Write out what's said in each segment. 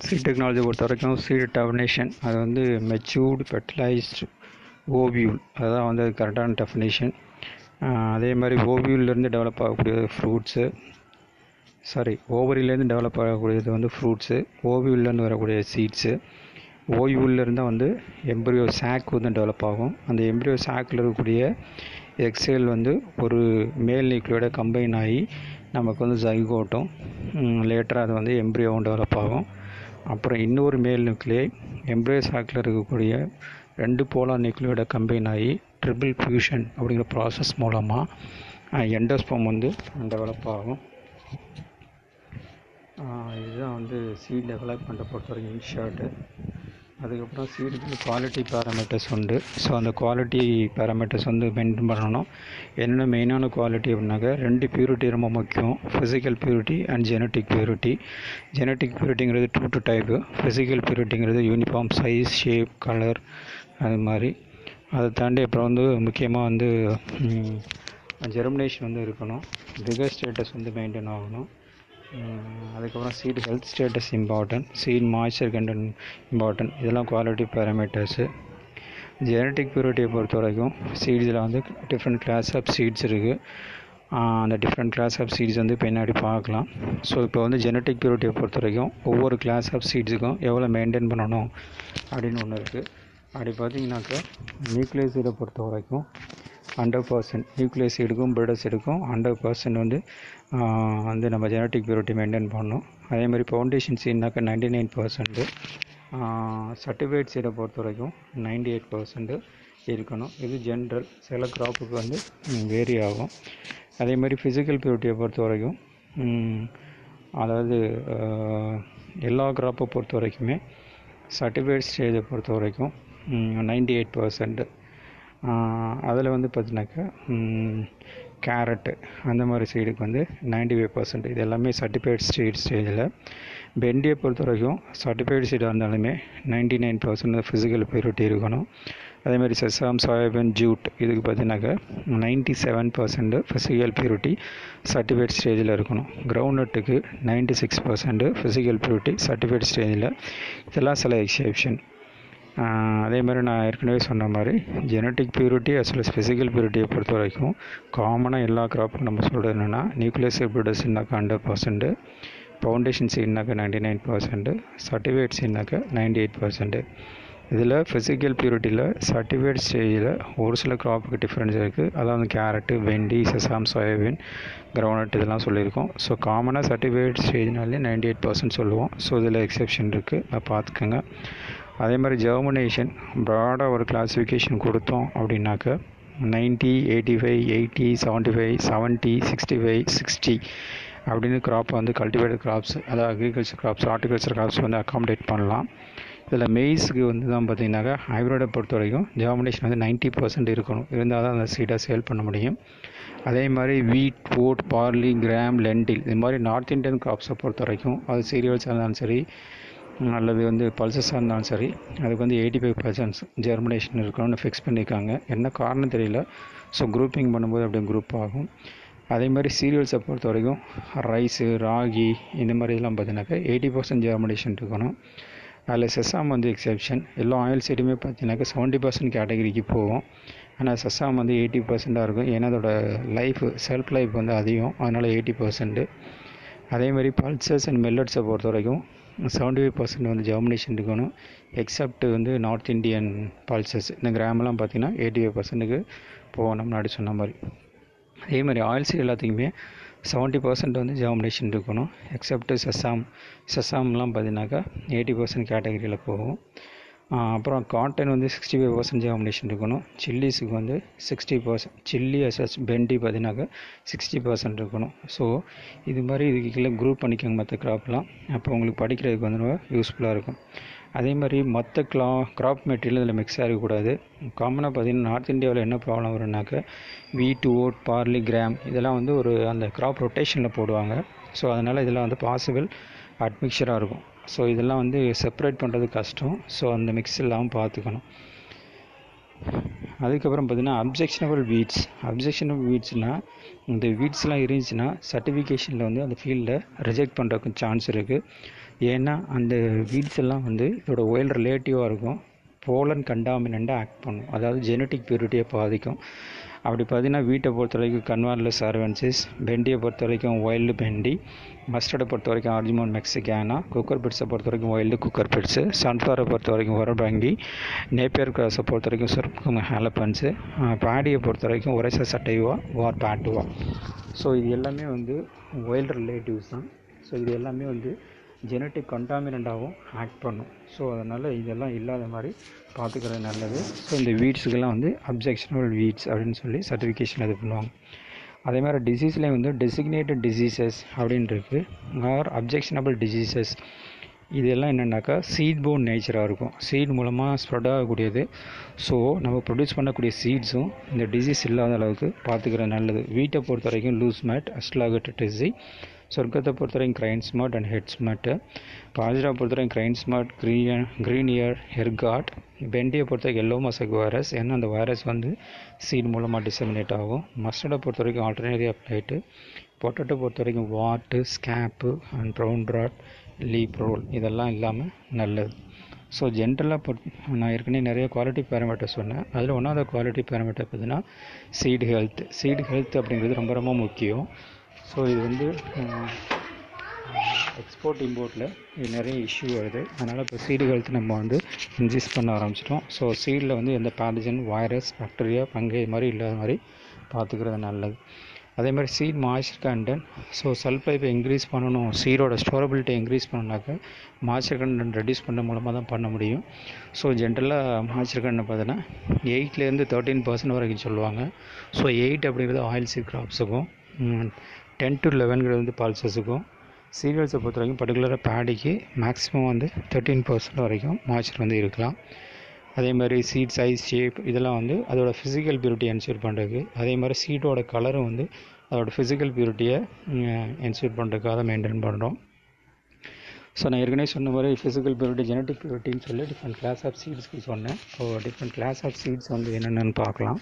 Seat technology பொறுத்த வரைக்கும் seat definition அது வந்து மெச்சூர்டு ஃபெர்டிலைஸ்டு ஓவியூல் அதுதான் வந்து அது கரெக்டான டெஃபினேஷன். அதே மாதிரி ஓவியூலேருந்து டெவலப் ஆகக்கூடிய ஃப்ரூட்ஸு ஓவரிலேருந்து டெவலப் ஆகக்கூடியது வந்து ஃப்ரூட்ஸு, ஓவியூலேருந்து வரக்கூடிய சீட்ஸு, ஓவியூலேருந்து வந்து எம்ப்ரியோ சாக் வந்து டெவலப் ஆகும். அந்த எம்ப்ரியோ சாக்கில் இருக்கக்கூடிய எக்ஸேல் வந்து ஒரு மேல் நியூக்ளியோட கம்பைன் ஆகி நமக்கு வந்து ஜைகோட்டும் லேட்டராக அது வந்து எம்ப்ரியோவும் டெவலப் ஆகும். அப்புறம் இன்னொரு மேல் நியூக்ளியை எம்ப்ரியோ சாக்கில் இருக்கக்கூடிய 2 போலார் நியூக்ளியோட கம்பைன் ஆகி ட்ரிபிள் ஃபியூஷன் அப்படிங்கிற ப்ராசஸ் மூலமாக எண்டோஸ்பம் வந்து டெவலப் ஆகும். இதுதான் வந்து சீட் டெவலப்மெண்ட்டை பொறுத்த வரைக்கும் இன்ஷார்ட்டு. அதுக்கப்புறம் சீடுக்கு குவாலிட்டி பேராமீட்டர்ஸ் உண்டு. ஸோ அந்த குவாலிட்டி பேராமீட்டர்ஸ் வந்து மெயின்டைன் பண்ணணும். என்னென்ன மெயினான குவாலிட்டி அப்படின்னாக்க 2 பியூரிட்டி ரொம்ப முக்கியம், physical purity and genetic purity. Genetic பியூரிட்டிங்கிறது 2 டைப்பு, ஃபிசிக்கல் பியூரிட்டிங்கிறது யூனிஃபார்ம் சைஸ், ஷேப், கலர் அது மாதிரி. அதை தாண்டி அப்புறம் வந்து முக்கியமாக வந்து ஜெர்மினேஷன் வந்து இருக்கணும், விகர் ஸ்டேட்டஸ் வந்து மெயின்டைன் ஆகணும். அதுக்கப்புறம் seed health status important, seed moisture content important. இதெல்லாம் குவாலிட்டி பேராமீட்டர்ஸு. ஜெனட்டிக் பியூரிட்டியை பொறுத்த வரைக்கும் சீட்ஸில் வந்து டிஃப்ரெண்ட் கிளாஸ் ஆஃப் சீட்ஸ் இருக்குது. அந்த டிஃப்ரெண்ட் கிளாஸ் ஆஃப் சீட்ஸ் வந்து பின்னாடி பார்க்கலாம். ஸோ இப்போ வந்து ஜெனட்டிக் பியூரிட்டியை பொறுத்த வரைக்கும் ஒவ்வொரு கிளாஸ் ஆஃப் சீட்ஸுக்கும் எவ்வளோ மெயின்டைன் பண்ணணும் அப்படின்னு ஒன்று இருக்குது. அப்படி பார்த்தீங்கன்னாக்கா நியூக்ளியஸ் சீடை பொறுத்த வரைக்கும் 100% நியூக்ளியஸ் சீடுக்கும் பிரிடர் சீடுக்கும் 100% வந்து நம்ம ஜெனட்டிக் பியூரிட்டி மெயின்டைன் பண்ணணும். அதேமாதிரி ஃபவுண்டேஷன் சீட்னாக்கா 99%, சர்டிஃபைட் சீடை பொறுத்த வரைக்கும் 98% இருக்கணும். இது ஜென்ரல், சில கிராப்புக்கு வந்து வேரி ஆகும். அதேமாதிரி ஃபிசிக்கல் பியூரிட்டியை பொறுத்த வரைக்கும் அதாவது எல்லா கிராப்பை பொறுத்த வரைக்குமே சர்டிஃபைட் ஸ்டேஜை பொறுத்த வரைக்கும் 98%. அதில் வந்து பார்த்தினாக்கா கேரட்டு அந்த மாதிரி சைடுக்கு வந்து 95%. இது எல்லாமே சர்டிஃபைட் ஸ்டேஜில். பெண்டியை பொறுத்த வரைக்கும் சர்டிஃபைட் சீடாக இருந்தாலுமே 99% ஃபிசிக்கல் பியூரிட்டி இருக்கணும். அதேமாதிரி செசாம், சோயாபீன், ஜூட் இதுக்கு பார்த்தீங்கன்னாக்கா 97% ஃபிசிக்கல் பியூரிட்டி சர்டிஃபைட் ஸ்டேஜில் இருக்கணும். கிரவுண்ட்நட்டுக்கு 96% ஃபிசிக்கல் பியூரிட்டி சர்டிஃபைட் ஸ்டேஜில். இதெல்லாம் சில எக்ஸெப்ஷன். அதே மாதிரி நான் ஏற்கனவே சொன்ன மாதிரி genetic purity as well as physical பியூரிட்டியை பொறுத்த வரைக்கும் காமனாக எல்லா கிராப்புக்கும் நம்ம சொல்கிறது என்னென்னா நியூக்ளியஸ் பிரிடர்ஸ்னாக்கா 100%, ஃபவுண்டேஷன் சீட்னாக்கா 99%, சர்டிஃபைட் சீட்னாக்கா 98%. இதில் ஃபிசிக்கல் பியூரிட்டியில் சர்டிஃபைட் ஸ்டேஜில் ஒரு சில கிராப்புக்கு டிஃப்ரென்ஸ் இருக்குது. அதாவது கேரட்டு, வெண்டி, செசாம், சோயாபீன், கிரவுண்ட்நட் இதெல்லாம் சொல்லியிருக்கோம். ஸோ காமனாக சர்டிஃபைட் ஸ்டேஜ்னாலே 98% சொல்லுவோம். ஸோ இதில் எக்ஸெப்ஷன் இருக்குது, அதை பார்த்துக்கோங்க. அதே மாதிரி ஜெர்மினேஷன் ப்ராடாக ஒரு கிளாஸிஃபிகேஷன் கொடுத்தோம் அப்படின்னாக்க 90, 85, 80, 75, 70, 65, 60 அப்படின்னு கிராப்பை வந்து கல்டிவேட்டட் கிராப்ஸ், அதாவது அக்ரிகல்ச்சர் கிராப்ஸ், ஹார்டிகல்ச்சர் கிராப்ஸ் வந்து அக்காமடேட் பண்ணலாம். இதில் மெய்ஸுக்கு வந்து தான் பார்த்திங்கனாக்கா ஹைப்ரிடை பொறுத்த வரைக்கும் ஜெர்மினேஷன் வந்து 90% இருக்கணும், இருந்தால் தான் அந்த சீடை சேல் பண்ண முடியும். அதே மாதிரி வீட், ஓட், பார்லி, கிராம், லெண்டில் இது மாதிரி நார்த் இந்தியன் கிராப்ஸை பொறுத்த வரைக்கும் அது சீரியல்ஸாக இருந்தாலும் சரி அல்லது வந்து பல்சஸாக இருந்தாலும் சரி அதுக்கு வந்து 85% ஜெர்மினேஷன் இருக்கணும்னு ஃபிக்ஸ் பண்ணியிருக்காங்க. என்ன காரணம் தெரியல. ஸோ குரூப்பிங் பண்ணும்போது அப்படியே குரூப் ஆகும். அதே மாதிரி சீரியல்ஸை பொறுத்த வரைக்கும் ரைஸு, ராகி இந்த மாதிரி இதெல்லாம் பார்த்தீங்கன்னாக்கா 80% ஜெர்மினேஷன் இருக்கணும். அதில் செசாம் வந்து எக்ஸெப்ஷன். எல்லா ஆயில் சீடுமே பார்த்தீங்கன்னாக்கா 70% கேட்டகரிக்கு போகும். ஆனால் செசாம் வந்து 80% இருக்கும். ஏன்னா அதோட செல்ஃப் லைஃப் வந்து அதிகம், அதனால் 80%. அதேமாதிரி பல்சஸ் அண்ட் மில்லட்ஸை பொறுத்த வரைக்கும் 75% வந்து ஜெர்மினேஷன் இருக்கணும். எக்ஸப்ட் வந்து நார்த் இந்தியன் பல்சஸ் இந்த கிராமெல்லாம் பார்த்திங்கன்னா 85%க்கு போகும், நம்ம முன்னாடி சொன்ன மாதிரி. அதே மாதிரி ஆயில் சீட் எல்லாத்துக்குமே 70% வந்து ஜெர்மினேஷன் இருக்கணும். எக்ஸப்ட் செசாம்லாம் பார்த்திங்கனாக்கா 80% கேட்டகரியில் போகும். அப்புறம் காட்டன் வந்து 65% ஜெர்மினேஷன் இருக்கணும். சில்லிஸுக்கு வந்து 60%, சில்லி அசஸ் பெண்டி பார்த்திங்கனாக்கா 60% இருக்கணும். ஸோ இது மாதிரி இதுக்கு கீழே குரூப் பண்ணிக்கோங்க மற்ற கிராப்லாம். அப்போ உங்களுக்கு படிக்கிறதுக்கு வந்து ரொம்ப யூஸ்ஃபுல்லாக இருக்கும். அதே மாதிரி மற்ற கிராப் மெட்டீரியல் இதில் மிக்ஸ் ஆகக்கூடாது. காமனாக பார்த்திங்கன்னா நார்த் இந்தியாவில் என்ன ப்ராப்ளம் வரும்னாக்கா வீட், ஓட், பார்லி, கிராம் இதெல்லாம் வந்து அந்த கிராப் ரொட்டேஷனில் போடுவாங்க. ஸோ அதனால் இதெல்லாம் வந்து பாசிபிள் அட்மிக்சராக இருக்கும். ஸோ இதெல்லாம் வந்து செப்பரேட் பண்ணுறது கஷ்டம். ஸோ அந்த மிக்ஸ் இல்லாமல் பார்த்துக்கணும். அதுக்கப்புறம் பார்த்திங்கன்னா அப்ஜெக்ஷனபிள் வீட்ஸ்னால் இந்த வீட்ஸ்லாம் இருந்துச்சுன்னா சர்டிஃபிகேஷனில் வந்து அந்த ஃபீல்டில் ரிஜெக்ட் பண்ணுறதுக்கு சான்ஸ் இருக்குது. ஏன்னா அந்த வீட்ஸ் எல்லாம் வந்து இதோட ஒயில் ரிலேட்டிவாக இருக்கும், போலன் கண்டாமினண்ட்டாக ஆக்ட் பண்ணும், அதாவது ஜெனட்டிக் பியூரிட்டியை பாதிக்கும். அப்படி பார்த்தீங்கன்னா வீட்டை பொறுத்த வரைக்கும் கன்வார்லஸ் சார்வன்சிஸ், பெண்டியை பொறுத்த வரைக்கும் ஒயில்டு பெண்டி, மஸ்டர்டை பொறுத்த வரைக்கும் ஆர்ஜிமோன் மெக்சிகானா, குக்கர் பிட்ஸை பொறுத்த வரைக்கும் ஒயில்டு குக்கர் பிட்ஸு, சன்ஃப்ளவரை பொறுத்த வரைக்கும் ஒரபங்கி, நேப்பியர் கிராஸை பொறுத்த வரைக்கும் சொர்க்கம் ஹேலப்பன்ஸு, பேடியை பொறுத்த வரைக்கும் ஒரேசா சட்டைவா வார் பேட்டுவா. ஸோ இது எல்லாமே வந்து ஒயில்டு ரிலேட்டிவ்ஸ் தான். ஸோ இது எல்லாமே வந்து ஜெனட்டிக் கண்டாமினண்ட்டாகவும் ஆக்ட் பண்ணும். ஸோ அதனால் இதெல்லாம் இல்லாத மாதிரி பார்த்துக்கிறது நல்லது. ஸோ இந்த வீட்ஸுக்கெல்லாம் வந்து அப்ஜெக்ஷனபிள் வீட்ஸ் அப்படின்னு சொல்லி சர்டிஃபிகேஷன் இது பண்ணுவாங்க. அதே மாதிரி டிசீஸ்லேயே வந்து டெசிக்னேட்டட் டிசீசஸ் அப்படின்னு இருக்குது, ஆர் அப்ஜெக்ஷனபிள் டிசீசஸ். இதெல்லாம் என்னென்னாக்கா சீட் போன் நேச்சராக இருக்கும், சீட் மூலமாக ஸ்ப்ரெட் ஆகக்கூடியது. ஸோ நம்ம ப்ரொடியூஸ் பண்ணக்கூடிய சீட்ஸும் இந்த டிசீஸ் இல்லாத அளவுக்கு பார்த்துக்கிறது நல்லது. வீட்டை பொறுத்த வரைக்கும் லூஸ் மேட், அஸ்லாகட்டிசி, சொர்க்கத்தை பொறுத்த வரைக்கும் grain smut and head smut, bajra பொறுத்த வரைக்கும் கிரைன் ஸ்மார்ட், க்ரீனியர், ஹெர்காட், பெண்டியை பொறுத்த வரைக்கும் எல்லோ மசக் வைரஸ், ஏன்னா அந்த வைரஸ் வந்து சீட் மூலமாக டிசமினேட் ஆகும். மஸ்டர்டை பொறுத்த வரைக்கும் ஆல்டர்னேட்டிவ் அப்ளைட்டு, பொட்டேட்டோ பொறுத்த வரைக்கும் wart, scab and brown rot, leaf roll, இதெல்லாம் இல்லாமல் நல்லது. ஸோ ஜென்ரலாக நான் ஏற்கனவே நிறைய குவாலிட்டி பேராமீட்டர் சொன்னேன். அதில் ஒன்றாவது குவாலிட்டி பேராமீட்டர் பார்த்தீங்கன்னா சீட் ஹெல்த். சீட் ஹெல்த் அப்படிங்கிறது ரொம்ப ரொம்ப முக்கியம். ஸோ இது வந்து எக்ஸ்போர்ட் இம்போர்ட்டில் இது நிறைய இஷ்யூ வருது. அதனால் இப்போ சீடு ஹெல்த் நம்ம வந்து இன்ஜிஸ்ட் பண்ண ஆரம்பிச்சிட்டோம். ஸோ சீடில் வந்து எந்த பேத்தஜன், வைரஸ், பாக்டீரியா, பங்கு இது மாதிரி இல்லாத மாதிரி பார்த்துக்கிறது நல்லது. அதே மாதிரி சீட் மாய்ஸ்சர் கண்டென்ட். ஸோ சல்ஃபை இப்போ இன்க்ரீஸ் பண்ணணும், சீடோட ஸ்டோரபிலிட்டி இன்க்ரீஸ் பண்ணணுனாக்க மாய்ஸ்சர் கண்டென்ட் ரெடியூஸ் பண்ண மூலமாக தான் பண்ண முடியும். ஸோ ஜென்ரலாக மாய்ஸ்சர் கண்டென்ட் பார்த்தீங்கன்னா 8% 13% வரைக்கும் சொல்லுவாங்க. ஸோ 8 அப்படிங்கிறது ஆயில் சீட் கிராப்ஸுக்கும், 10 to 11 வந்து பல்சஸுக்கும். சீரியல்ஸை பொறுத்த வரைக்கும் பர்டிகுலராக பேடிக்கு மேக்ஸிமம் வந்து 13% வரைக்கும் மாய்ஸ்சர் வந்து இருக்கலாம். அதே மாதிரி சீட் சைஸ், ஷேப் இதெல்லாம் வந்து அதோட ஃபிசிக்கல் பியூரிட்டி என்ஷூர் பண்ணுறதுக்கு, அதே மாதிரி சீட்டோட கலரும் வந்து அதோட ஃபிசிக்கல் பியூரிட்டியை என்ஷூர் பண்ணுறதுக்காக தான் மெயின்டைன் பண்ணுறோம். ஸோ நான் ஏற்கனவே சொன்ன மாதிரி ஃபிசிக்கல் பியூரிட்டி, ஜெனட்டிக் பியூரிட்டின்னு சொல்லி டிஃப்ரெண்ட் கிளாஸ் ஆஃப் சீட்ஸ்க்கு சொன்னேன். So different class of seeds வந்து என்னென்னு பார்க்கலாம்.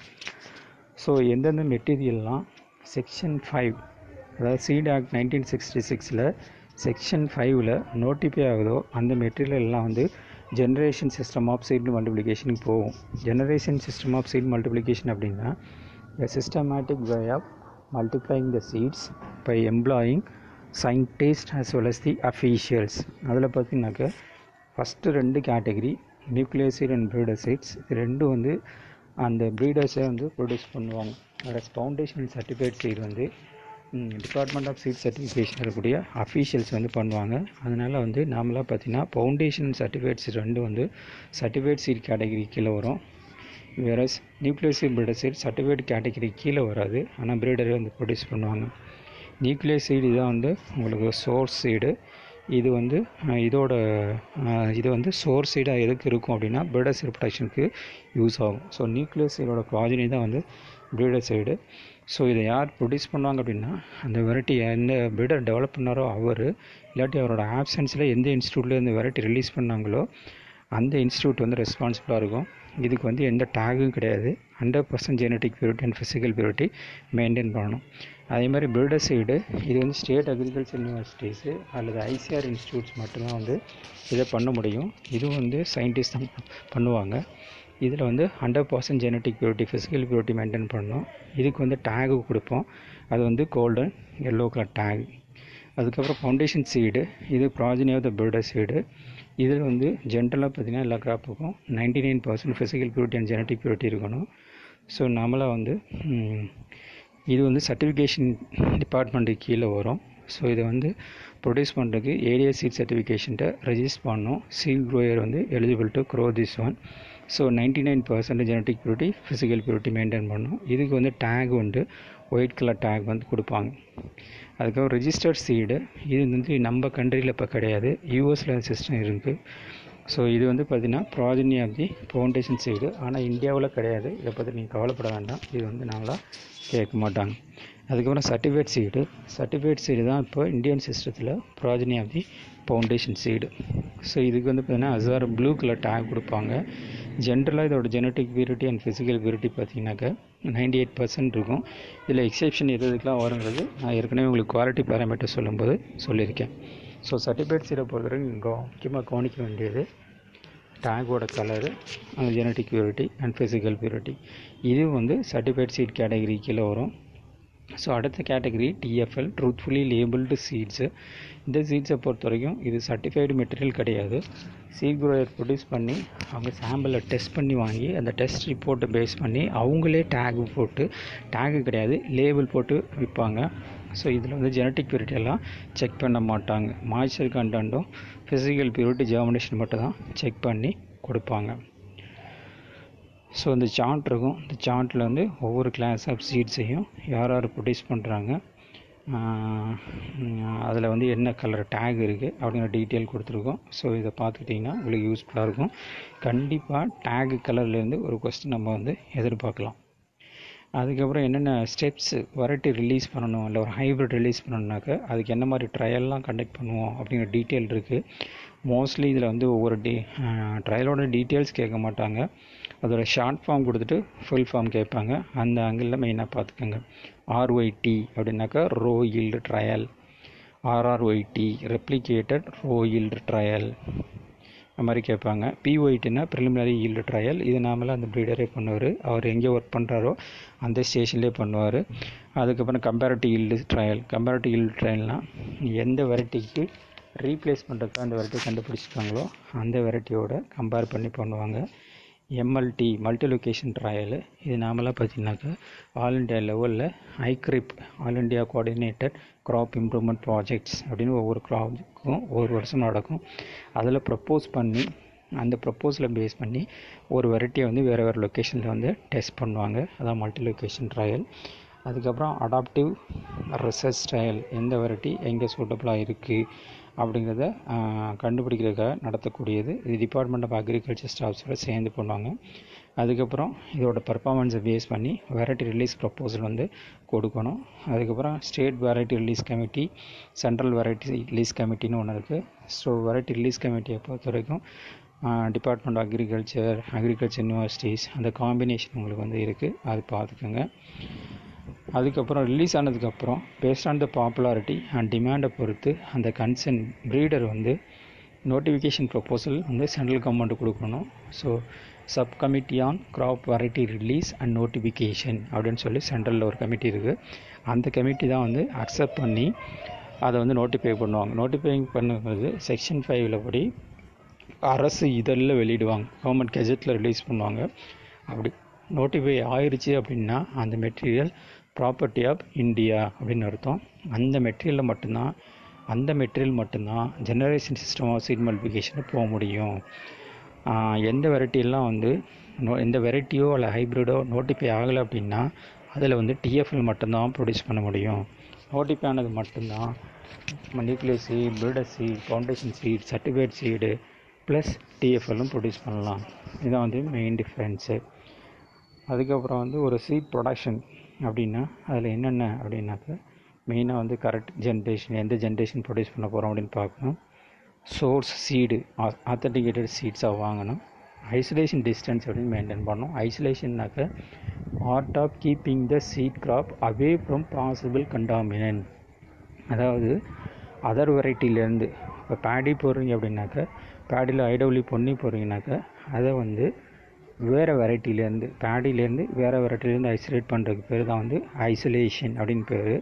ஸோ எந்தெந்த மெட்டீரியல்லாம் செக்ஷன் 5, அதாவது சீட் ஆக்ட் 1966 செக்ஷன் 5 நோட்டிஃபை ஆகுதோ அந்த மெட்டீரியல் எல்லாம் வந்து ஜெனரேஷன் சிஸ்டம் ஆஃப் சீட் மல்டிப்ளிகேஷனுக்கு போகும். Generation system of seed multiplication அப்படின்னா a systematic way of multiplying the seeds by employing scientists as well as the officials. அதில் பார்த்தீங்கன்னாக்க first 2 category nuclear seed and breeder seeds, இது ரெண்டும் வந்து அந்த ப்ரீடர்ஸை வந்து ப்ரொடியூஸ் பண்ணுவாங்க. வேறு ஃபவுண்டேஷன் சர்டிஃபைட் சீட் வந்து டிபார்ட்மெண்ட் ஆஃப் சீட் சர்டிஃபிகேஷன் இருக்கக்கூடிய அஃபீஷியல்ஸ் வந்து பண்ணுவாங்க. அதனால் வந்து நாமளாக பார்த்தீங்கன்னா ஃபவுண்டேஷன் சர்டிஃபைட் சீட் ரெண்டு வந்து சர்டிஃபைட் சீட் கேட்டகரி கீழே வரும். வேறு nuclear seed breeder seed certified category கீழே வராது, ஆனால் ப்ரீடரே வந்து ப்ரொடியூஸ் பண்ணுவாங்க. நியூக்ளியர் சீடு இதான் வந்து உங்களுக்கு சோர்ஸ் சீடு. இது வந்து இது வந்து சோர்ஸ் சீடாக எதுக்கு இருக்கும் அப்படின்னா ப்ரீடர் சீட் ப்ரொடக்ஷனுக்கு யூஸ் ஆகும். ஸோ நியூக்ளியர் சீடோட ப்ராஜனி தான் வந்து ப்ரீடர் சைடு. ஸோ இதை யார் ப்ரொடியூஸ் பண்ணுவாங்க அப்படின்னா அந்த வெரைட்டி எந்த ப்ரீடர் டெவலப் பண்ணாரோ அவர், இல்லாட்டி அவரோட ஆப்சன்ஸில் எந்த இன்ஸ்டியூட்டில் இந்த வெரைட்டி ரிலீஸ் பண்ணாங்களோ அந்த இன்ஸ்டியூட் வந்து ரெஸ்பான்சிபிளாக இருக்கும். இதுக்கு வந்து எந்த டேகும் கிடையாது. 100% genetic purity and physical purity maintain பண்ணணும். அதே மாதிரி ப்ரீடர் சைடு இது வந்து ஸ்டேட் அக்ரிகல்ச்சர் யூனிவர்சிட்டிஸு அல்லது ஐசிஆர் இன்ஸ்டியூட்ஸ் மட்டும்தான் வந்து இதை பண்ண முடியும். இதுவும் வந்து சயின்டிஸ்ட் தான் பண்ணுவாங்க. இதில் வந்து 100% genetic purity, physical purity maintain பண்ணணும். இதுக்கு வந்து டேகு கொடுப்போம், அது வந்து கோல்டன் எல்லோ கலர் டேக். அதுக்கப்புறம் ஃபவுண்டேஷன் சீடு, இது progeny of the breeder seed. இதில் வந்து ஜென்ரலாக பார்த்திங்கன்னா எல்லா கிராப்புக்கும் 99% physical purity and genetic purity இருக்கணும். ஸோ நம்மளாக வந்து இது வந்து சர்டிஃபிகேஷன் டிபார்ட்மெண்ட்டுக்கு கீழே வரும். ஸோ இதை வந்து ப்ரொடியூஸ் பண்ணுறதுக்கு ஏரியா சீட் சர்டிஃபிகேஷன்ட்டை ரெஜிஸ்டர் பண்ணணும். சீட் க்ரோயர் வந்து eligible to grow this one. So 99% genetic purity, physical purity maintain பண்ணணும். இதுக்கு வந்து டேக் வந்து ஒயிட் கலர் டேக் வந்து கொடுப்பாங்க. அதுக்கப்புறம் ரெஜிஸ்டர்ட் சீடு, இது வந்து நம்ம கண்ட்ரியில் இப்போ கிடையாது, யூஎஸில் சிஸ்டம் இருக்குது. ஸோ இது வந்து பார்த்திங்கன்னா progeny of the foundation seed, ஆனால் இந்தியாவில் கிடையாது. இதை பற்றி நீங்கள் கவலைப்பட வேண்டாம், இது வந்து நாங்களாக கேட்க மாட்டாங்க. அதுக்கப்புறம் சர்டிஃபைட் சீடு தான் இப்போ இந்தியன் சிஸ்டத்தில் progeny of the foundation seed. So இதுக்கு வந்து பார்த்திங்கன்னா அசார் ப்ளூ கலர் டேக் கொடுப்பாங்க. ஜென்ரலாக இதோட genetic purity and physical purity பார்த்திங்கனாக்கா 98% இருக்கும். இதில் எக்ஸெப்ஷன் எதுக்கெலாம் வருங்கிறது நான் ஏற்கனவே உங்களுக்கு குவாலிட்டி பேராமீட்டர் சொல்லும்போது சொல்லியிருக்கேன். ஸோ சர்டிஃபைட் சீடை பொறுத்தவரைக்கும் முக்கியமாக கவனிக்க வேண்டியது டேகோட கலரு, அந்த genetic purity and physical purity. இது வந்து சர்டிஃபைட் சீட் கேட்டகரி கீழே வரும். ஸோ அடுத்த category TFL, truthfully labelled seeds. இந்த சீட்ஸை பொறுத்த வரைக்கும் இது சர்டிஃபைடு மெட்டீரியல் கிடையாது. சீட் க்ரோயர் ப்ரொடியூஸ் பண்ணி அவங்க சாம்பிளை டெஸ்ட் பண்ணி வாங்கி அந்த டெஸ்ட் ரிப்போர்ட்டை பேஸ் பண்ணி அவங்களே டேகு போட்டு, டேகு கிடையாது லேபிள் போட்டு விற்பாங்க. ஸோ இதில் வந்து ஜெனட்டிக் பியூரிட்டி எல்லாம் செக் பண்ண மாட்டாங்க. மாய்ச்சர் கண்டென்ட்டும் ஃபிசிக்கல் பியூரிட்டி ஜெர்மினேஷன் மட்டும் தான் செக் பண்ணி கொடுப்பாங்க. ஸோ இந்த சார்ட் இருக்கும். இந்த சார்ட்டில் வந்து ஒவ்வொரு கிளாஸ் ஆஃப் சீட்ஸையும் யார் யார் ப்ரொடியூஸ் பண்ணுறாங்க, அதில் வந்து என்ன கலர் டேக் இருக்குது அப்படிங்கிற டீட்டெயில் கொடுத்துருக்கோம். ஸோ இதை பார்த்துக்கிட்டிங்கன்னா உங்களுக்கு யூஸ்ஃபுல்லாக இருக்கும். கண்டிப்பாக டேகு கலர்லேருந்து ஒரு கொஸ்டின் நம்ம வந்து எதிர்பார்க்கலாம். அதுக்கப்புறம் என்னென்ன ஸ்டெப்ஸு வெரைட்டி ரிலீஸ் பண்ணணும், இல்லை ஒரு ஹைப்ரிட் ரிலீஸ் பண்ணணுன்னாக்க அதுக்கு என்ன மாதிரி ட்ரையல்லாம் கண்டக்ட் பண்ணுவோம் அப்படிங்கிற டீட்டெயில் இருக்குது. மோஸ்ட்லி இதில் வந்து ஒவ்வொரு ட்ரையலோட டீட்டெயில்ஸ் கேட்க மாட்டாங்க. அதோட ஷார்ட் ஃபார்ம் கொடுத்துட்டு ஃபுல் ஃபார்ம் கேட்பாங்க. அந்த ஆங்கிளில் மெயினாக பார்த்துக்கோங்க. RYT அப்படின்னாக்கா row yield trial, RRYT replicated row yield trial, அந்த மாதிரி கேட்பாங்க. PYTனா ப்ரிலிமினரி ஈல்டு ட்ரையல். இது நாமளாக அந்த ப்ரீடரே பண்ணுவார். அவர் எங்கே ஒர்க் பண்ணுறாரோ அந்த ஸ்டேஷன்லேயே பண்ணுவார். அதுக்கப்புறம் comparative yield trial. Comparative yield ட்ரையல்னால் எந்த வெரைட்டிக்கு ரீப்ளேஸ் பண்ணுறதுக்கு அந்த வெரைட்டி கண்டுபிடிச்சிட்டாங்களோ அந்த வெரைட்டியோட கம்பேர் பண்ணி பண்ணுவாங்க. MLT multi location trial. இது நாமளாக பார்த்தீங்கன்னாக்கா ஆல் இண்டியா லெவலில் AICRIP, all India coordinated crop improvement projects அப்படின்னு ஒவ்வொரு க்ராப்புக்கும் ஒவ்வொரு வருஷம் நடக்கும். அதில் ப்ரப்போஸ் பண்ணி அந்த ப்ரப்போஸில் பேஸ் பண்ணி ஒரு வெரைட்டியை வந்து வேறு வேறு லொக்கேஷனில் வந்து டெஸ்ட் பண்ணுவாங்க. அதான் மல்டி லொக்கேஷன் ட்ரையல். அதுக்கப்புறம் அடாப்டிவ் ரிசர்ச் ட்ரையல். எந்த வெரைட்டி எங்கே சூட்டபுளாக இருக்குது அப்படிங்கிறத கண்டுபிடிக்கிறதுக்காக நடத்தக்கூடியது. இது டிபார்ட்மெண்ட் ஆஃப் அக்ரிகல்ச்சர் ஸ்டாஃப்ஸோட சேர்ந்து பண்ணுவாங்க. அதுக்கப்புறம் இதோட பர்ஃபார்மன்ஸை பேஸ் பண்ணி வெரைட்டி ரிலீஸ் ப்ரப்போசல் வந்து கொடுக்கணும். அதுக்கப்புறம் state variety release committee, central variety release கமிட்டின்னு ஒன்று இருக்குது. ஸோ வெரைட்டி ரிலீஸ் கமிட்டியை பொறுத்த வரைக்கும் டிபார்ட்மெண்ட் ஆஃப் அக்ரிகல்ச்சர் யூனிவர்சிட்டிஸ் அந்த காம்பினேஷன் உங்களுக்கு வந்து இருக்குது. அது பார்த்துக்கோங்க. அதுக்கப்புறம் ரிலீஸ் ஆனதுக்கப்புறம் based on the popularity and டிமாண்டை பொறுத்து அந்த கன்சர்ன் ப்ரீடர் வந்து நோட்டிஃபிகேஷன் ப்ரொப்போசல் வந்து சென்ட்ரல் கவர்மெண்ட் கொடுக்கணும். So sub committee on crop variety release and notification அப்படின்னு சொல்லி சென்ட்ரலில் ஒரு கமிட்டி இருக்குது. அந்த கமிட்டி தான் வந்து அக்செப்ட் பண்ணி அதை வந்து நோட்டிஃபை பண்ணுவாங்க. நோட்டிஃபை பண்ணுறது செக்ஷன் 5 படி அரசு இதழில் வெளியிடுவாங்க, கவர்மெண்ட் கெஜெட்டில் ரிலீஸ் பண்ணுவாங்க. அப்படி நோட்டிஃபை ஆயிடுச்சு அப்படின்னா அந்த மெட்டீரியல் ப்ராப்பர்ட்டி ஆஃப் இந்தியா அப்படின்னு அர்த்தம். அந்த மெட்டீரியல் மட்டும்தான் ஜெனரேஷன் சிஸ்டம் ஆஃப் சீட் மல்டிஃபிகேஷனில் போக முடியும். எந்த வெரைட்டியெல்லாம் வந்து எந்த வெரைட்டியோ இல்லை ஹைப்ரிடோ நோட்டிஃபை ஆகலை அப்படின்னா அதில் வந்து டிஎஃப்எல் மட்டும்தான் ப்ரொடியூஸ் பண்ண முடியும். நோட்டிஃபை ஆனது மட்டும்தான் nucleus seed, breeder seed, foundation seed, certified seed plus டிஎஃப்எல்லும் ப்ரொடியூஸ் பண்ணலாம். இதுதான் வந்து மெயின் டிஃப்ரென்ஸு. அதுக்கப்புறம் வந்து ஒரு சீட் ப்ரொடக்ஷன் அப்படின்னா அதில் என்னென்ன அப்படின்னாக்க மெயினாக வந்து கரெக்ட் ஜென்ரேஷன், எந்த ஜென்ரேஷன் ப்ரொடியூஸ் பண்ண போகிறோம் அப்படின்னு பார்க்கணும். சோர்ஸ் சீடு ஆத்தென்டிகேட்டட் சீட்ஸாக வாங்கணும். ஐசோலேஷன் டிஸ்டன்ஸ் அப்படின்னு மெயின்டைன் பண்ணணும். ஐசோலேஷன்னாக்க art of keeping the seed crop away from possible contaminant. அதாவது அதர் வெரைட்டிலேருந்து இப்போ பேடி போடுறீங்க அப்படின்னாக்க பேடியில் ஐடபிள்யூ பொன்னி போடுறீங்கனாக்க அதை வந்து வேறு வெரைட்டிலேருந்து பேடியிலேருந்து வேறு வெரைட்டிலேருந்து ஐசோலேட் பண்ணுறதுக்கு பேர் தான் வந்து ஐசோலேஷன் அப்படின்னு பேர்.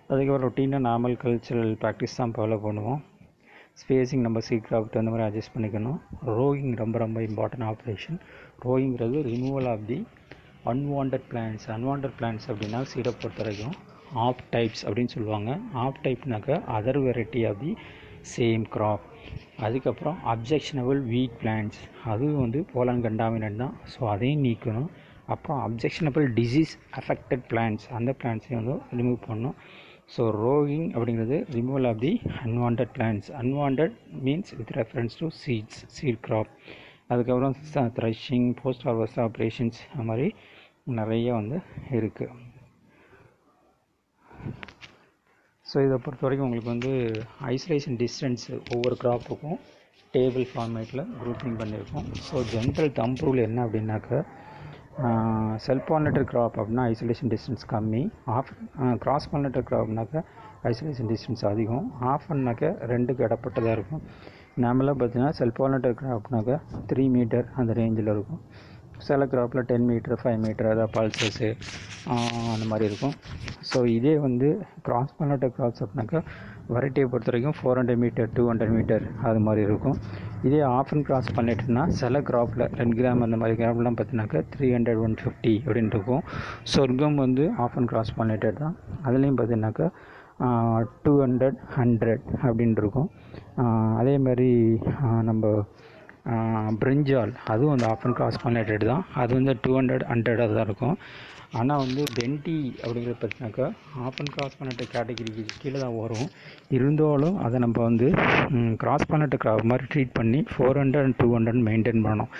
அதுக்கப்புறம் ரொட்டீனாக நார்மல் கல்ச்சரல் ப்ராக்டிஸ் தான் ஃபாலோ பண்ணுவோம். ஸ்பேஸிங் நம்ம சீட் கிராஃப்ட் அந்த மாதிரி அட்ஜஸ்ட் பண்ணிக்கணும். ரோயிங் ரொம்ப இம்பார்ட்டன்ட் ஆப்ரேஷன். ரோயிங்கிறது removal of the unwanted plants. Unwanted plants அப்படின்னா சீடை பொறுத்த வரைக்கும் ஆஃப் டைப்ஸ் அப்படின்னு சொல்லுவாங்க. ஆஃப் டைப்னாக்க other variety of the same crop. அதுக்கப்புறம் அப்ஜெக்ஷனபிள் வீட் பிளான்ஸ், அதுவும் வந்து போலன் கண்டாமினன்ட் தான். ஸோ அதையும் நீக்கணும். அப்புறம் அப்ஜெக்ஷனபிள் டிசீஸ் அஃபெக்டட் பிளான்ஸ், அந்த பிளான்ஸையும் வந்து ரிமூவ் பண்ணணும். ஸோ ரோயிங் அப்படிங்கிறது removal of the unwanted plants. Unwanted means with reference to seed crop. அதுக்கப்புறம் த்ரெஷிங், போஸ்ட் ஹார்வெஸ்ட் ஆப்ரேஷன்ஸ், அது மாதிரி நிறைய வந்து இருக்குது. ஸோ இதை பொறுத்த வரைக்கும் உங்களுக்கு வந்து ஐசோலேஷன் டிஸ்டன்ஸு ஒவ்வொரு கிராப்புக்கும் டேபிள் ஃபார்மேட்டில் குரூப்பிங் பண்ணியிருக்கோம். ஸோ ஜென்ரல் தம்ப் ரூல் என்ன அப்படின்னாக்க செல்ஃப் பாலினேட்டட் கிராப் அப்படின்னா ஐசோலேஷன் டிஸ்டன்ஸ் கம்மி. கிராஸ் பாலினேட்டட் கிராப்னாக்க ஐசோலேஷன் டிஸ்டன்ஸ் அதிகம். ஆஃப்னாக்க 2க்கு இடப்பட்டதாக இருக்கும். நார்மலாக பார்த்தீங்கன்னா செல்ஃபாலினேட்டட் கிராப்னாக்கா 3 மீட்டர் அந்த ரேஞ்சில் இருக்கும். சில கிராப்பில் 10 மீட்டர் 5 மீட்டர் அதாவது பல்சஸ்ஸு அந்த மாதிரி இருக்கும். ஸோ இதே வந்து கிராஸ் பாலினேட்டட் கிராப்ஸ் அப்படின்னாக்கா வெரைட்டியை பொறுத்த வரைக்கும் 400 மீட்டர் 200 மீட்டர் அது மாதிரி இருக்கும். இதே ஆஃபன் கிராஸ் பாலினேட்டட்னா சில கிராப்பில் 2 கிராம் அந்த மாதிரி கிராப்லாம் பார்த்தீங்கன்னாக்கா 300 150 அப்படின்னு இருக்கும். சொர்க்கம் வந்து ஆஃபன் கிராஸ் பாலினேட்டட் தான். அதுலேயும் பார்த்தீங்கன்னாக்கா 200 100 அப்படின்னு இருக்கும். அதே மாதிரி நம்ம பிரிஞ்சால் அதுவும் வந்து ஆஃபன் கிராஸ் பாலினேட்டட் தான். அது வந்து 200 100 தான் இருக்கும். ஆனால் வந்து பென்டி அப்படிங்கிறது பார்த்தீங்கன்னாக்கா ஆஃபன் கிராஸ் பாலினேட்டட் கேட்டகிரிக்கு கீழே தான் வரும். இருந்தாலும் அதை நம்ம வந்து கிராஸ் பாலினேட்டட் கிராப் மாதிரி ட்ரீட் பண்ணி 400 and 200 மெயின்டைன் பண்ணணும்.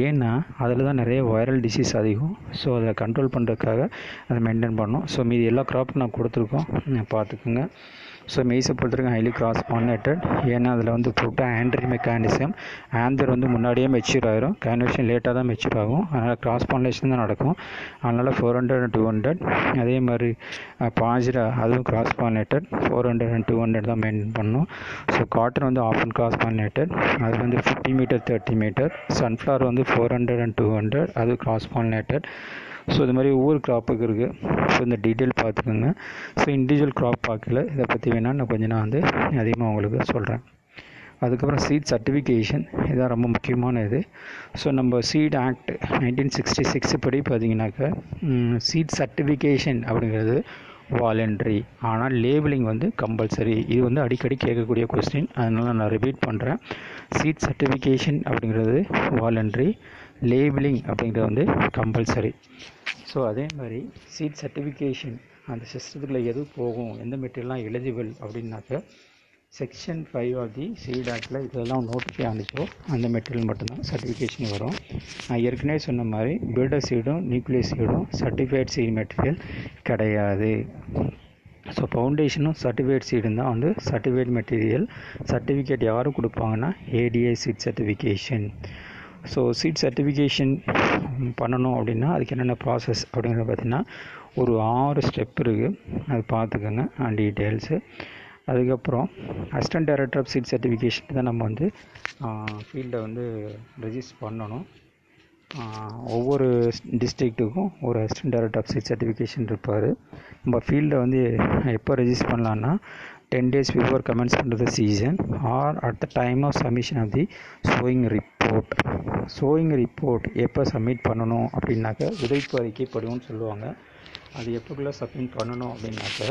ஏன்னா அதில் தான் நிறைய வைரல் டிசீஸ் அதிகம். ஸோ அதை கண்ட்ரோல் பண்ணுறதுக்காக அதை மெயின்டைன் பண்ணணும். ஸோ மீதி எல்லா கிராப்பும் நான் கொடுத்துருக்கோம், பார்த்துக்குங்க. ஸோ மெய்ஸை பொறுத்தவரைக்கும் ஹைலி கிராஸ் பாலினேட்டட். ஏன்னா அதில் வந்து புரோட்டோ ஆண்ட்ரி மெக்கானிசம் ஆந்தர் வந்து முன்னாடியே மெச்சூர் ஆகிரும், கன்வர்ஷன் லேட்டாக தான் மெச்சூர் ஆகும். அதனால் கிராஸ் பாலினேஷன் தான் நடக்கும். அதனால் 400 and 200. அதே மாதிரி பாஜ்ரா அதுவும் கிராஸ் பாலினேட்டட் 400 and 200 தான் மெயின்டைன் பண்ணணும். ஸோ காட்டன் வந்து ஆஃபன் கிராஸ் பாலினேட்டட், அது வந்து 50 மீட்டர் 30 மீட்டர். சன்ஃப்ளவர் வந்து 400 and 200 அது கிராஸ் பாலினேட்டட். ஸோ இது மாதிரி ஒவ்வொரு கிராப்புக்கு இருக்குது. ஸோ இந்த டீட்டெயில் பார்த்துக்கோங்க. ஸோ இண்டிவிஜுவல் கிராப் பார்க்கல, இதை பற்றி வேணால் நான் வந்து அதிகமாக உங்களுக்கு சொல்கிறேன். அதுக்கப்புறம் சீட் சர்டிஃபிகேஷன் இதான் ரொம்ப முக்கியமான இது. ஸோ நம்ம சீட் ஆக்ட் 1966 படி பார்த்தீங்கன்னாக்கா சீட் சர்டிஃபிகேஷன் அப்படிங்கிறது வாலண்ட்ரி, ஆனால் லேபிளிங் வந்து கம்பல்சரி. இது வந்து அடிக்கடி கேட்கக்கூடிய கொஸ்டின், அதனால் நான் ரிப்பீட் பண்ணுறேன். சீட் சர்டிஃபிகேஷன் அப்படிங்கிறது வாலண்ட்ரி, லேபிளிங் அப்படிங்கிறது வந்து கம்பல்சரி. ஸோ அதே மாதிரி சீட் சர்டிஃபிகேஷன் அந்த சிஸ்டத்துக்குள்ளே எது போகும், எந்த மெட்டீரியல்லாம் எலிஜிபிள் அப்படின்னாக்க செக்ஷன் 5 ஆஃப் தி சீட் ஆக்டில் இதெல்லாம் நோட்டிஃபை ஆனிச்சோ அந்த மெட்டீரியல் மட்டும்தான் சர்டிஃபிகேஷன் வரும். நான் ஏற்கனவே சொன்ன மாதிரி பீட்டர் சீடும் நியூக்ளியஸ் சீடும் சர்டிஃபைட் சீட் மெட்டீரியல் கிடையாது. ஸோ ஃபவுண்டேஷனும் சர்டிஃபைட் சீடும் தான் வந்து சர்டிஃபைட் மெட்டீரியல். சர்டிஃபிகேட் யாரும் கொடுப்பாங்கன்னா ADI seed certification. So seed certification பண்ணணும் அப்படின்னா அதுக்கு என்னென்ன ப்ராசஸ் அப்படிங்கிறத பார்த்திங்கன்னா ஒரு 6 ஸ்டெப் இருக்குது, அது பார்த்துக்கோங்க டீட்டெயில்ஸு. அதுக்கப்புறம் assistant director of seed certification தான் நம்ம வந்து ஃபீல்டை வந்து ரெஜிஸ்டர் பண்ணணும். ஒவ்வொரு டிஸ்ட்ரிக்ட்டுக்கும் ஒரு assistant director of seed certification இருப்பார். நம்ம ஃபீல்டை வந்து எப்போ ரெஜிஸ்டர் பண்ணலான்னா 10 days before commencement of the season or at the time of submission of the sowing report. sowing report எப்போ சப்மிட் பண்ணணும் அப்படின்னாக்க விதைப்பு அறிக்கை படிவம்னு சொல்லுவாங்க. அது எப்போக்குள்ளே சப்மிட் பண்ணணும் அப்படின்னாக்க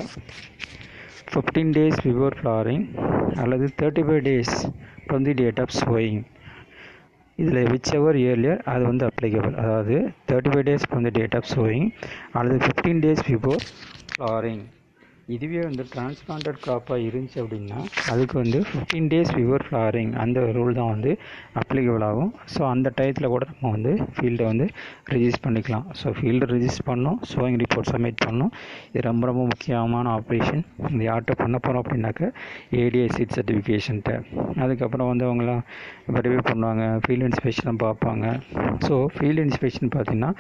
15 days before flowering அல்லது 35 days from the date of sowing. இதில் whichever earlier அது வந்து applicable. அதாவது 35 days from the date of sowing அல்லது 15 days before flowering. இதுவே வந்து டிரான்ஸ்பிளான்டட் கிராப்பாக இருந்துச்சு அப்படின்னா அதுக்கு வந்து 15 days பிஃபோர் ஃப்ளவரிங் அந்த ரூல் தான் வந்து அப்ளிகபிள் ஆகும். ஸோ அந்த டயத்தில் கூட நம்ம வந்து ஃபீல்டை வந்து ரிஜிஸ்டர் பண்ணிக்கலாம். ஸோ ஃபீல்டை ரிஜிஸ்டர் பண்ணணும், சோயிங் ரிப்போர்ட் சப்மிட் பண்ணணும். இது ரொம்ப ரொம்ப முக்கியமான ஆப்ரேஷன். இது யார்கிட்ட பண்ண போகிறோம் அப்படின்னாக்க ஏடிஐ சீட் சர்டிஃபிகேஷன்ட்ட. அதுக்கப்புறம் வந்து அவங்களாம் வெரிஃபை பண்ணுவாங்க, ஃபீல்டு இன்ஸ்பெக்ஷன் பார்ப்பாங்க. ஸோ ஃபீல்டு இன்ஸ்பெக்ஷன் பார்த்திங்கன்னா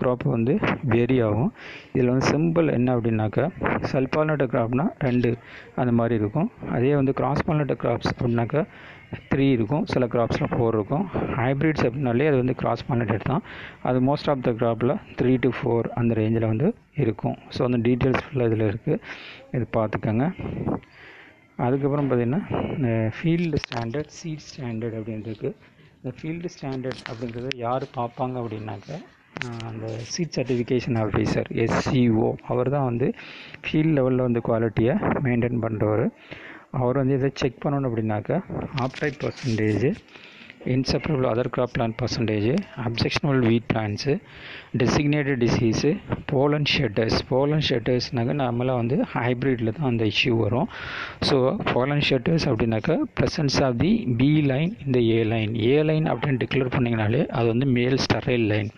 கிராப்பு வந்து வேரி ஆகும். இதில் வந்து சிம்பிள் என்ன அப்படின்னாக்கா செல்ஃபாலினேட்டட் கிராப்னா 2 அந்த மாதிரி இருக்கும். அதே வந்து கிராஸ் பாலினேட்டட் கிராப்ஸ் அப்படின்னாக்கா 3 இருக்கும், சில கிராப்ஸில் 4 இருக்கும். ஹைப்ரிட்ஸ் அப்படின்னாலே அது வந்து கிராஸ் பாலினேட்டட் தான். அது மோஸ்ட் ஆஃப் த கிராப்பில் 3 to 4 அந்த ரேஞ்சில் வந்து இருக்கும். ஸோ அந்த டீட்டெயில்ஸ் ஃபுல்லாக இதில் இருக்குது, இது பார்த்துக்கோங்க. அதுக்கப்புறம் பார்த்திங்கன்னா ஃபீல்டு ஸ்டாண்டர்ட் சீட் ஸ்டாண்டர்ட் அப்படின்றது. இந்த ஃபீல்டு ஸ்டாண்டர்ட் அப்படிங்கிறத யார் பார்ப்பாங்க அப்படின்னாக்க அந்த சீட் சர்டிஃபிகேஷன் ஆஃபீஸர் SCO அவர் தான் வந்து ஃபீல்ட் லெவலில் வந்து குவாலிட்டியை மெயின்டைன் பண்ணுறவர். அவர் வந்து இதை செக் பண்ணணும் அப்படின்னாக்கா off type percentage, inseparable other crop plant percentage, objectionable weed plants, designated diseases, pollen ஷெட்டர்ஸ்னாக்க நம்மளாம் வந்து ஹைப்ரிட்டில் தான் அந்த இஷ்யூ வரும். ஸோ போலன் ஷெட்டர்ஸ் அப்படின்னாக்கா presence of the B line இந்த ஏ லைன் அப்படின்னு டிக்ளேர் பண்ணிங்கனாலே அது வந்து மேல் ஸ்டெரைல் லைன்.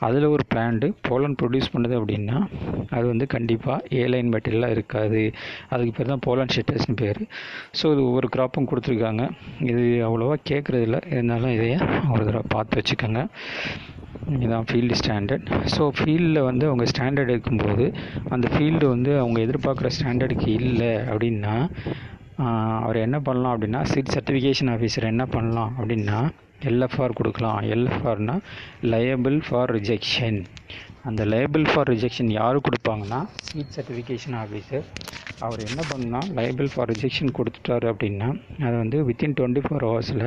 அதில் ஒரு பிளான்ட்டு போலன் ப்ரொடியூஸ் பண்ணுது அப்படின்னா அது வந்து கண்டிப்பாக ஏ லைன் மெட்டீரியலாக இருக்காது. அதுக்கு பேர் தான் போலன் ஷெட்டர்ஸ்னு பேர். ஸோ இது ஒவ்வொரு கிராப்பும் கொடுத்துருக்காங்க. இது அவ்வளோவா கேட்குறதில்ல, இருந்தாலும் இதையே ஒரு தடவை பார்த்து வச்சுக்கோங்க. இதுதான் ஃபீல்டு ஸ்டாண்டர்ட். ஸோ ஃபீல்டில் வந்து அவங்க ஸ்டாண்டர்ட் எடுக்கும்போது அந்த ஃபீல்டு வந்து அவங்க எதிர்பார்க்குற ஸ்டாண்டர்டுக்கு இல்லை அப்படின்னா அவர் என்ன பண்ணலாம் அப்படின்னா, சீட் சர்டிஃபிகேஷன் ஆஃபீஸர் என்ன பண்ணலாம் அப்படின்னா எல்எஃப்ஆர் கொடுக்கலாம். எல்எஃப்ஆர்னா லயபிள் ஃபார் ரிஜெக்ஷன். அந்த லயபிள் ஃபார் ரிஜெக்ஷன் யார் கொடுப்பாங்கன்னா சீட் சர்டிஃபிகேஷன் ஆஃபீஸர். அவர் என்ன பண்ணால் லயபிள் ஃபார் ரிஜெக்ஷன் கொடுத்துட்டாரு அப்படின்னா அதை வந்து வித்தின் 24 ஹவர்ஸில்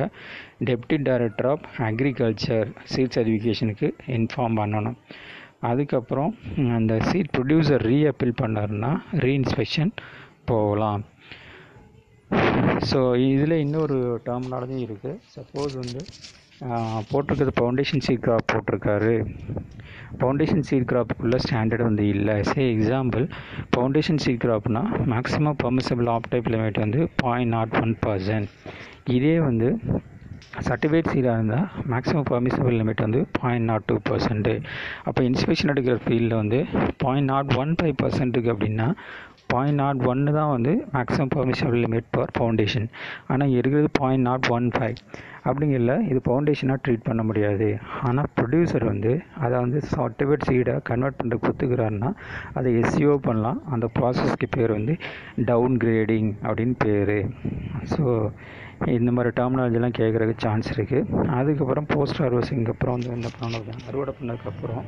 deputy director of agriculture seed சர்டிஃபிகேஷனுக்கு இன்ஃபார்ம் பண்ணணும். அதுக்கப்புறம் அந்த சீட் ப்ரொடியூசர் ரீஅப்பீல் பண்ணாருன்னா ரீஇன்ஸ்பெக்ஷன் போகலாம். ஸோ இதில் இன்னொரு டெர்மினாலஜி இருக்குது. சப்போஸ் வந்து போட்டிருக்கிறது ஃபவுண்டேஷன் சீட் கிராப் போட்டிருக்காரு, ஃபவுண்டேஷன் சீட் கிராப்புக்குள்ளே ஸ்டாண்டர்ட் வந்து இல்லை. எக்ஸாம்பிள் ஃபவுண்டேஷன் சீட் கிராப்னா மேக்ஸிமம் பர்மிசபிள் ஆப்டைப் லிமிட் வந்து 0.01%. இதே வந்து சர்டிஃபிகேட் சீடாக இருந்தால் மேக்ஸிமம் பர்மிசபிள் லிமிட் வந்து 0.02%. அப்போ இன்ஸ்பெக்ஷன் எடுக்கிற ஃபீல்டில் வந்து 0.015% அப்படின்னா 0.01 தான் வந்து maximum permissible limit for foundation. ஆனால் இருக்கிறது 0.015 அப்படிங்கல இது ஃபவுண்டேஷனாக ட்ரீட் பண்ண முடியாது. ஆனால் ப்ரொடியூசர் வந்து அதை வந்து சர்டிஃபிகேட் சீடை கன்வெர்ட் பண்ணுற கொடுத்துக்கிறாருன்னா அதை எஸ்சிஓ பண்ணலாம். அந்த ப்ராசஸ்க்கு பேர் வந்து டவுன் கிரேடிங் அப்படின்னு பேர். ஸோ இந்த மாதிரி டெர்மினாலஜிலாம் கேட்குறதுக்கு சான்ஸ் இருக்குது. அதுக்கப்புறம் போஸ்ட் ஹார்வெஸ்டிங்க்கு அப்புறம் வந்து என்ன பண்ணணும், அறுவடை பண்ணதுக்கப்புறம்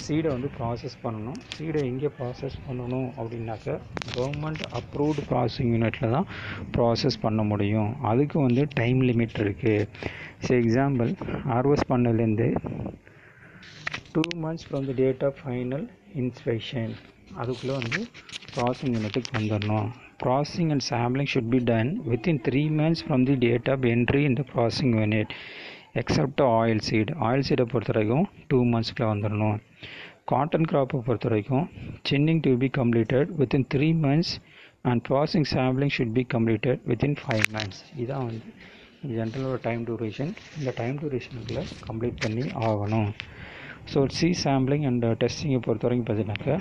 சீடை வந்து ப்ராசஸ் பண்ணணும். சீடை எங்கே ப்ராசஸ் பண்ணணும் அப்படின்னாக்க கவர்மெண்ட் அப்ரூவ்டு ப்ராசஸிங் யூனிட்டில் தான் ப்ராசஸ் பண்ண முடியும். அதுக்கு வந்து டைம் லிமிட் இருக்குது. எக்ஸாம்பிள் ஹார்வெஸ்ட் பண்ணதுலேருந்து 2 months from the date of final inspection அதுக்குள்ளே வந்து ப்ராசஸிங் யூனிட்டுக்கு வந்துடணும். Processing and sampling should be done within 3 months from the date of entry in the processing unit except oil seed. oil seed பொறுத்த வரைக்கும் 2 monthsக்குள்ள வந்துடணும். Cotton கிராப்பை பொறுத்த வரைக்கும் chinning to be completed within 3 months and processing sampling should be completed within 5 months. இதான் வந்து ஜென்ரலோட time duration. இந்த time டூரேஷனுக்குள்ளே complete பண்ணி ஆகணும். ஸோ சாம்பிளிங் அண்ட் டெஸ்டிங்கை பொறுத்த வரைக்கும் பார்த்தீங்கன்னாக்கா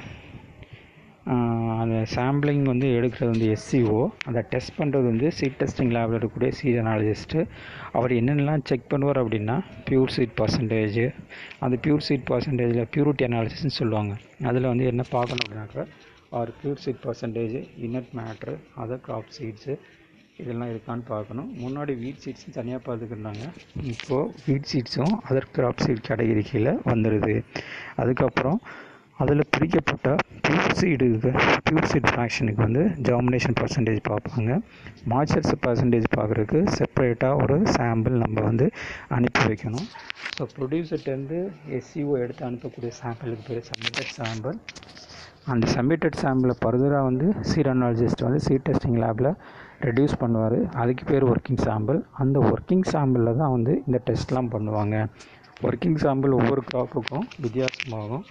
அந்த சாம்பிளிங் வந்து எடுக்கிறது வந்து எஸ்சிஓ, அதை டெஸ்ட் பண்ணுறது வந்து சீட் டெஸ்டிங் லேபில் இருக்கக்கூடிய சீட் அனாலிசிஸ்ட்டு. அவர் என்னென்னலாம் செக் பண்ணுவார் அப்படின்னா பியூர் சீட் பர்சன்டேஜ், அந்த பியூர் சீட் பர்சன்டேஜில் பியூரிட்டி அனாலிசிஸ்ன்னு சொல்லுவாங்க. அதில் வந்து என்ன பார்க்கணும் அப்படின்னாக்கா அவர் pure seed percentage, inert matter, other crop seeds இதெல்லாம் இருக்கான்னு பார்க்கணும். முன்னாடி வீட் சீட்ஸும் தனியாக பார்த்துக்கிட்டாங்க, இப்போது வீட் சீட்ஸும் அதர் கிராப் சீட் கேட்டகரி கீழே வந்துடுது. அதுக்கப்புறம் அதில் பிரிக்கப்பட்ட பியூர் சீட் ஃப்ராக்ஷனுக்கு வந்து ஜெர்மினேஷன் பர்சன்டேஜ் பார்ப்பாங்க. மாய்ச்சர்ஸ் பர்சன்டேஜ் பார்க்குறதுக்கு செப்பரேட்டாக ஒரு சாம்பிள் நம்ம வந்து அனுப்பி வைக்கணும். ஸோ ப்ரொடியூசர்லேருந்து எஸ்சிஓ எடுத்து அனுப்பக்கூடிய சாம்பிளுக்கு பேர் சப்மிட்டட் சாம்பிள். அந்த சப்மிட்டட் சாம்பிளை ஃபர்தராக வந்து சீட் அனாலிசிஸ்ட் வந்து சீட் டெஸ்டிங் லேபில் ரெடியூஸ் பண்ணுவார். அதுக்கு பேர் ஒர்க்கிங் சாம்பிள். அந்த ஒர்க்கிங் சாம்பிளில் தான் வந்து இந்த டெஸ்ட்லாம் பண்ணுவாங்க. ஒர்க்கிங் சாம்பிள் ஒவ்வொரு கிராப்புக்கும் வித்தியாசமாகும்.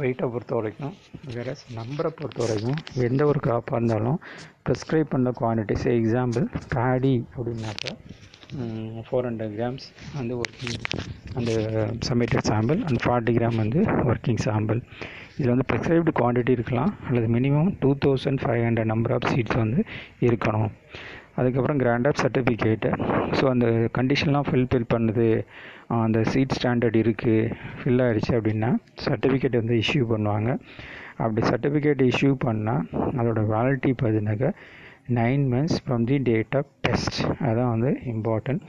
வெயிட்டை பொறுத்த வரைக்கும் வேறு நம்பரை பொறுத்த வரைக்கும் எந்த ஒரு கிராப்பாக இருந்தாலும் ப்ரிஸ்கிரைப் பண்ண குவான்டிட்டிஸ். எக்ஸாம்பிள் பேடி அப்படின்னாக்கா 400 grams வந்து ஒர்க்கிங் அந்த சப்மிட்டட் சாம்பிள் அண்ட் 40 gram வந்து ஒர்க்கிங் சாம்பிள். இதில் வந்து ப்ரிஸ்கிரைப்டு குவான்டிட்டி இருக்கலாம் அல்லது மினிமம் 2500 நம்பர் ஆஃப் சீட்ஸ் வந்து இருக்கணும். அதுக்கப்புறம் கிராண்ட் ஆஃப் சர்டிஃபிகேட்டு. ஸோ அந்த கண்டிஷன்லாம் ஃபில் பண்ணுது, அந்த சீட் ஸ்டாண்டர்ட் இருக்குது, ஃபில் ஆகிடுச்சு அப்படின்னா சர்டிஃபிகேட் வந்து இஷ்யூ பண்ணுவாங்க. அப்படி சர்டிஃபிகேட் இஷ்யூ பண்ணால் அதோடய வேலிடிட்டி பார்த்தீங்கன்னாக்கா 9 months from the date of test. அதுதான் வந்து இம்பார்ட்டன்ட்.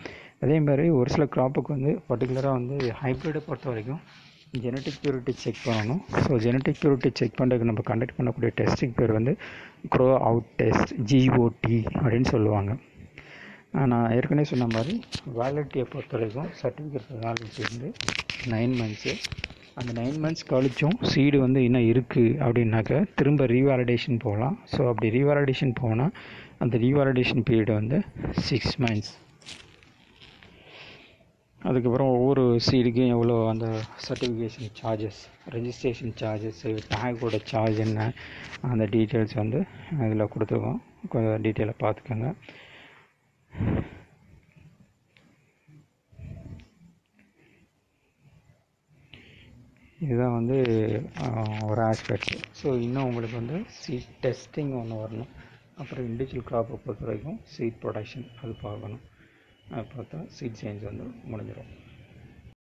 அதே மாதிரி ஒரு சில கிராப்புக்கு வந்து பர்டிகுலராக வந்து ஹைப்ரிடை பொறுத்த வரைக்கும் ஜெனட்டிக் பியூரிட்டி செக் பண்ணணும். ஸோ ஜெனட்டிக் பியூரிட்டி செக் பண்ணுறதுக்கு நம்ம கண்டக்ட் பண்ணக்கூடிய டெஸ்ட்டுக்கு பேர் வந்து க்ரோ அவுட் டெஸ்ட், GOT அப்படின்னு சொல்லுவாங்க. நான் ஏற்கனவே சொன்ன மாதிரி வேலிடிட்டியை பொறுத்த வரைக்கும் சர்டிஃபிகேட் வேலிடிட்டி வந்து 9 months. அந்த 9 months கழிச்சும் சீடு வந்து இன்னும் இருக்குது அப்படின்னாக்க திரும்ப ரீவேலிடேஷன் போகலாம். ஸோ அப்படி ரீவேலிடேஷன் போனால் அந்த ரீவேலிடேஷன் பீரியட் வந்து 6 months. அதுக்கப்புறம் ஒவ்வொரு சீடுக்கும் எவ்வளோ அந்த சர்டிஃபிகேஷன் சார்ஜஸ், ரெஜிஸ்ட்ரேஷன் சார்ஜஸ், டேக்கோட சார்ஜ் என்ன, அந்த டீட்டெயில்ஸ் வந்து இதில் கொடுத்துருக்கோம். கொஞ்சம் டீட்டெயிலாக பார்த்துக்கோங்க. இதுதான் வந்து ஒரு ஆஸ்பெக்ட். ஸோ இன்னும் உங்களுக்கு வந்து சீட் டெஸ்டிங் ஒன்று வரணும். அப்புறம் இண்டிவிஜுவல் கிராப்பை பொறுத்த வரைக்கும் சீட் ப்ரொடக்ஷன் அது பார்க்கணும். அது பார்த்தா சீட் சேஞ்ச் வந்து முடிஞ்சிடும்.